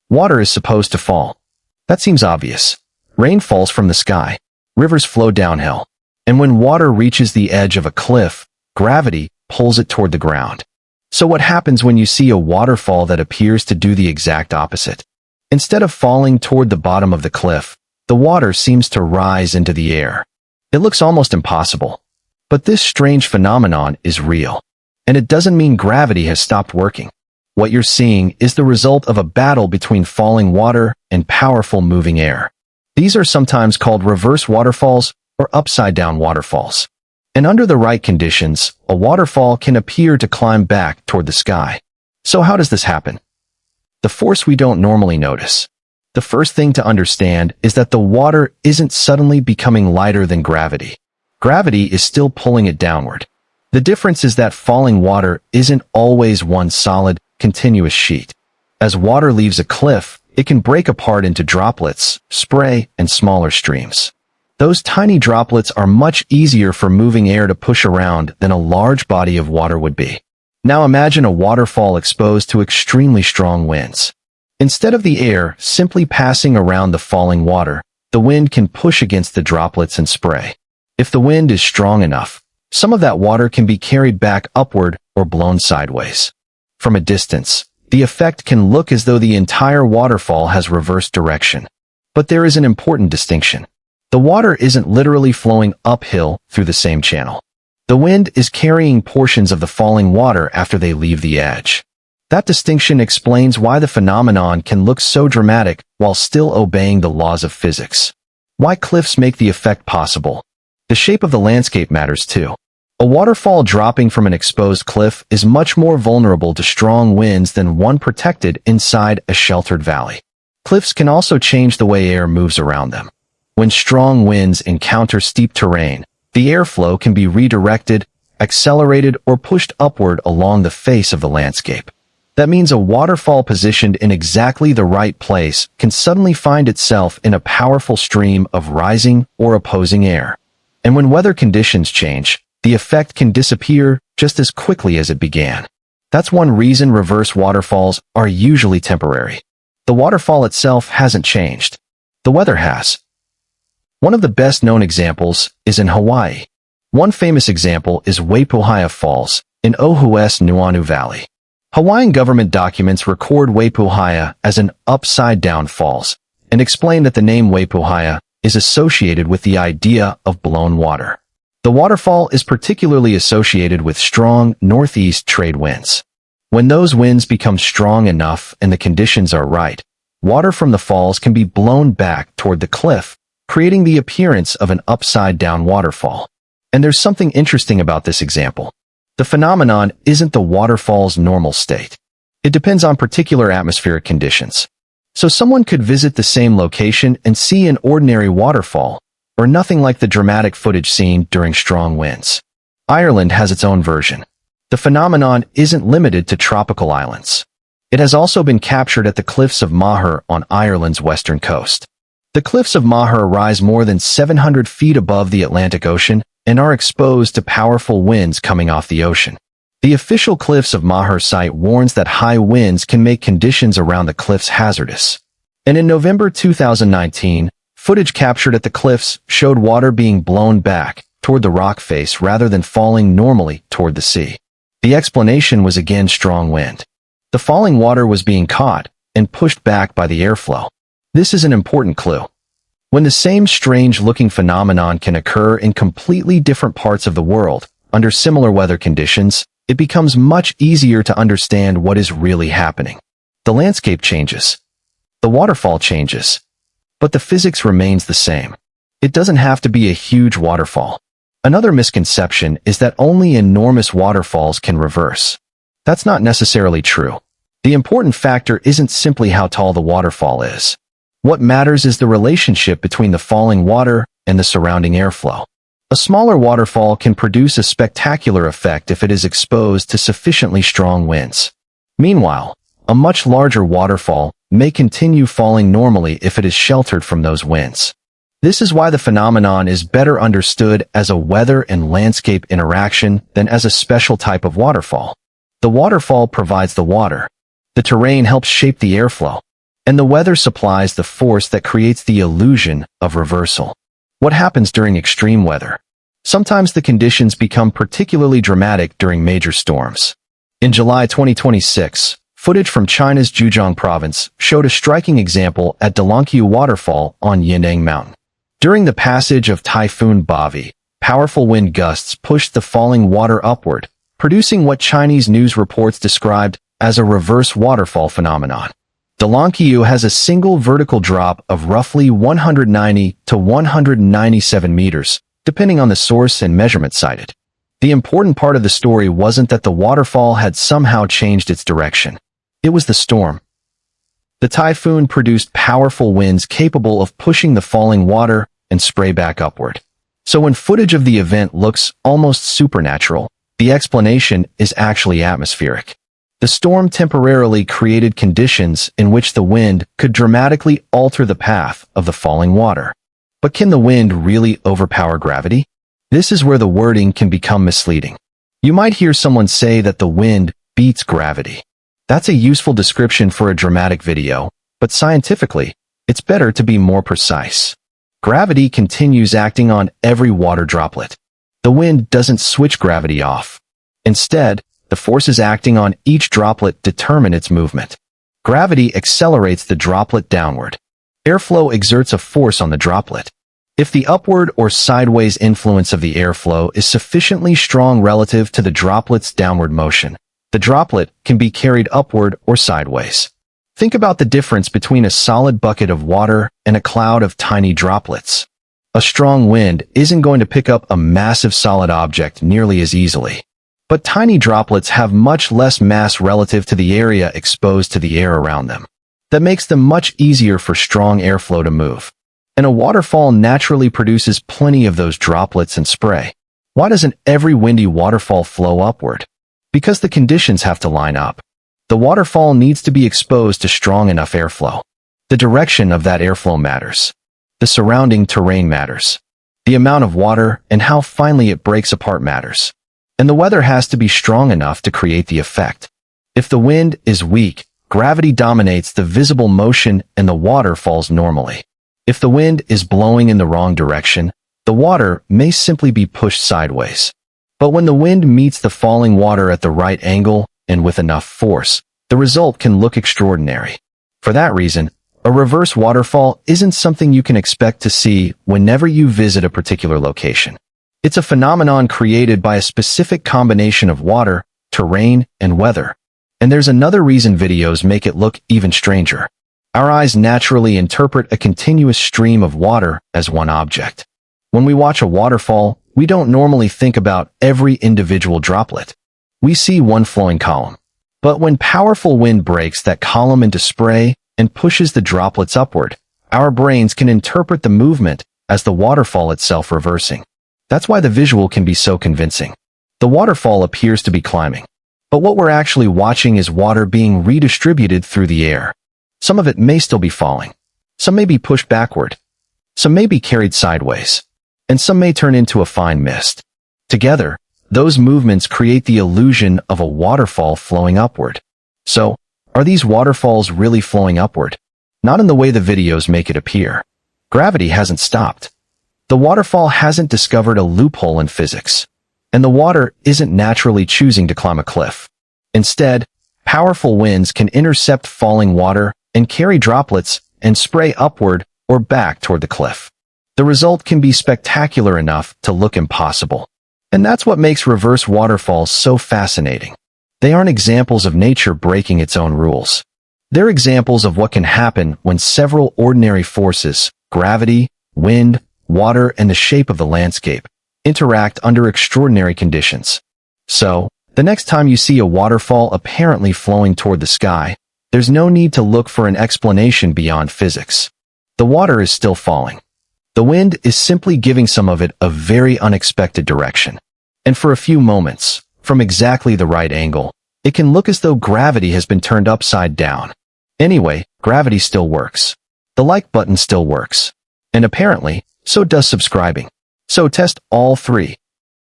Water is supposed to fall. That seems obvious. Rain falls from the sky. Rivers flow downhill. And when water reaches the edge of a cliff, gravity pulls it toward the ground. So what happens when you see a waterfall that appears to do the exact opposite? Instead of falling toward the bottom of the cliff, the water seems to rise into the air. It looks almost impossible. But this strange phenomenon is real. And it doesn't mean gravity has stopped working. What you're seeing is the result of a battle between falling water and powerful moving air. These are sometimes called reverse waterfalls or upside-down waterfalls. And under the right conditions, a waterfall can appear to climb back toward the sky. So how does this happen? The force we don't normally notice. The first thing to understand is that the water isn't suddenly becoming lighter than gravity. Gravity is still pulling it downward. The difference is that falling water isn't always one solid, continuous sheet. As water leaves a cliff, it can break apart into droplets, spray, and smaller streams. Those tiny droplets are much easier for moving air to push around than a large body of water would be. Now imagine a waterfall exposed to extremely strong winds. Instead of the air simply passing around the falling water, the wind can push against the droplets and spray. If the wind is strong enough, some of that water can be carried back upward or blown sideways. From a distance, the effect can look as though the entire waterfall has reversed direction. But there is an important distinction. The water isn't literally flowing uphill through the same channel. The wind is carrying portions of the falling water after they leave the edge. That distinction explains why the phenomenon can look so dramatic while still obeying the laws of physics. Why cliffs make the effect possible. The shape of the landscape matters too. A waterfall dropping from an exposed cliff is much more vulnerable to strong winds than one protected inside a sheltered valley. Cliffs can also change the way air moves around them. When strong winds encounter steep terrain, the airflow can be redirected, accelerated, or pushed upward along the face of the landscape. That means a waterfall positioned in exactly the right place can suddenly find itself in a powerful stream of rising or opposing air. And when weather conditions change, the effect can disappear just as quickly as it began. That's one reason reverse waterfalls are usually temporary. The waterfall itself hasn't changed. The weather has. One of the best-known examples is in Hawaii. One famous example is Wapuhia Falls in Oahu's Nuuanu Valley. Hawaiian government documents record Wapuhia as an upside-down falls and explain that the name Wapuhia is associated with the idea of blown water. The waterfall is particularly associated with strong northeast trade winds. When those winds become strong enough and the conditions are right, water from the falls can be blown back toward the cliff, creating the appearance of an upside-down waterfall. And there's something interesting about this example. The phenomenon isn't the waterfall's normal state. It depends on particular atmospheric conditions. So someone could visit the same location and see an ordinary waterfall, or nothing like the dramatic footage seen during strong winds. Ireland has its own version. The phenomenon isn't limited to tropical islands. It has also been captured at the cliffs of Moher on Ireland's western coast. The cliffs of Moher rise more than 700 feet above the Atlantic Ocean and are exposed to powerful winds coming off the ocean. The official Cliffs of Moher site warns that high winds can make conditions around the cliffs hazardous. And in November 2019, footage captured at the cliffs showed water being blown back toward the rock face rather than falling normally toward the sea. The explanation was again strong wind. The falling water was being caught and pushed back by the airflow. This is an important clue. When the same strange-looking phenomenon can occur in completely different parts of the world, under similar weather conditions, it becomes much easier to understand what is really happening. The landscape changes. The waterfall changes. But the physics remains the same. It doesn't have to be a huge waterfall. Another misconception is that only enormous waterfalls can reverse. That's not necessarily true. The important factor isn't simply how tall the waterfall is. What matters is the relationship between the falling water and the surrounding airflow. A smaller waterfall can produce a spectacular effect if it is exposed to sufficiently strong winds. Meanwhile, a much larger waterfall may continue falling normally if it is sheltered from those winds. This is why the phenomenon is better understood as a weather and landscape interaction than as a special type of waterfall. The waterfall provides the water. The terrain helps shape the airflow. and the weather supplies the force that creates the illusion of reversal. What happens during extreme weather? Sometimes the conditions become particularly dramatic during major storms. In July 2026, footage from China's Zhejiang province showed a striking example at Dalongqiu Waterfall on Yindang Mountain. During the passage of Typhoon Bavi, powerful wind gusts pushed the falling water upward, producing what Chinese news reports described as a reverse waterfall phenomenon. Dalongqiu has a single vertical drop of roughly 190 to 197 meters, depending on the source and measurement cited. The important part of the story wasn't that the waterfall had somehow changed its direction. It was the storm. The typhoon produced powerful winds capable of pushing the falling water and spray back upward. So when footage of the event looks almost supernatural, the explanation is actually atmospheric. The storm temporarily created conditions in which the wind could dramatically alter the path of the falling water. But can the wind really overpower gravity? This is where the wording can become misleading. You might hear someone say that the wind beats gravity. That's a useful description for a dramatic video, but scientifically, it's better to be more precise. Gravity continues acting on every water droplet. The wind doesn't switch gravity off. Instead, the forces acting on each droplet determine its movement. Gravity accelerates the droplet downward. Airflow exerts a force on the droplet. If the upward or sideways influence of the airflow is sufficiently strong relative to the droplet's downward motion, the droplet can be carried upward or sideways. Think about the difference between a solid bucket of water and a cloud of tiny droplets. A strong wind isn't going to pick up a massive solid object nearly as easily. But tiny droplets have much less mass relative to the area exposed to the air around them. That makes them much easier for strong airflow to move. And a waterfall naturally produces plenty of those droplets and spray. Why doesn't every windy waterfall flow upward? Because the conditions have to line up. The waterfall needs to be exposed to strong enough airflow. The direction of that airflow matters. The surrounding terrain matters. The amount of water and how finely it breaks apart matters. And the weather has to be strong enough to create the effect. If the wind is weak, gravity dominates the visible motion and the water falls normally. If the wind is blowing in the wrong direction, the water may simply be pushed sideways. But when the wind meets the falling water at the right angle and with enough force, the result can look extraordinary. For that reason, a reverse waterfall isn't something you can expect to see whenever you visit a particular location. It's a phenomenon created by a specific combination of water, terrain, and weather. And there's another reason videos make it look even stranger. Our eyes naturally interpret a continuous stream of water as one object. When we watch a waterfall, we don't normally think about every individual droplet. We see one flowing column. But when powerful wind breaks that column into spray and pushes the droplets upward, our brains can interpret the movement as the waterfall itself reversing. That's why the visual can be so convincing. The waterfall appears to be climbing. But what we're actually watching is water being redistributed through the air. Some of it may still be falling. Some may be pushed backward. Some may be carried sideways. And some may turn into a fine mist. Together, those movements create the illusion of a waterfall flowing upward. So, are these waterfalls really flowing upward? Not in the way the videos make it appear. Gravity hasn't stopped. The waterfall hasn't discovered a loophole in physics. And the water isn't naturally choosing to climb a cliff. Instead, powerful winds can intercept falling water and carry droplets and spray upward or back toward the cliff. The result can be spectacular enough to look impossible. And that's what makes reverse waterfalls so fascinating. They aren't examples of nature breaking its own rules. They're examples of what can happen when several ordinary forces, gravity, wind, water, and the shape of the landscape, interact under extraordinary conditions. So, the next time you see a waterfall apparently flowing toward the sky, there's no need to look for an explanation beyond physics. The water is still falling. The wind is simply giving some of it a very unexpected direction. And for a few moments, from exactly the right angle, it can look as though gravity has been turned upside down. Anyway, gravity still works. The like button still works. And apparently, so does subscribing. So test all three.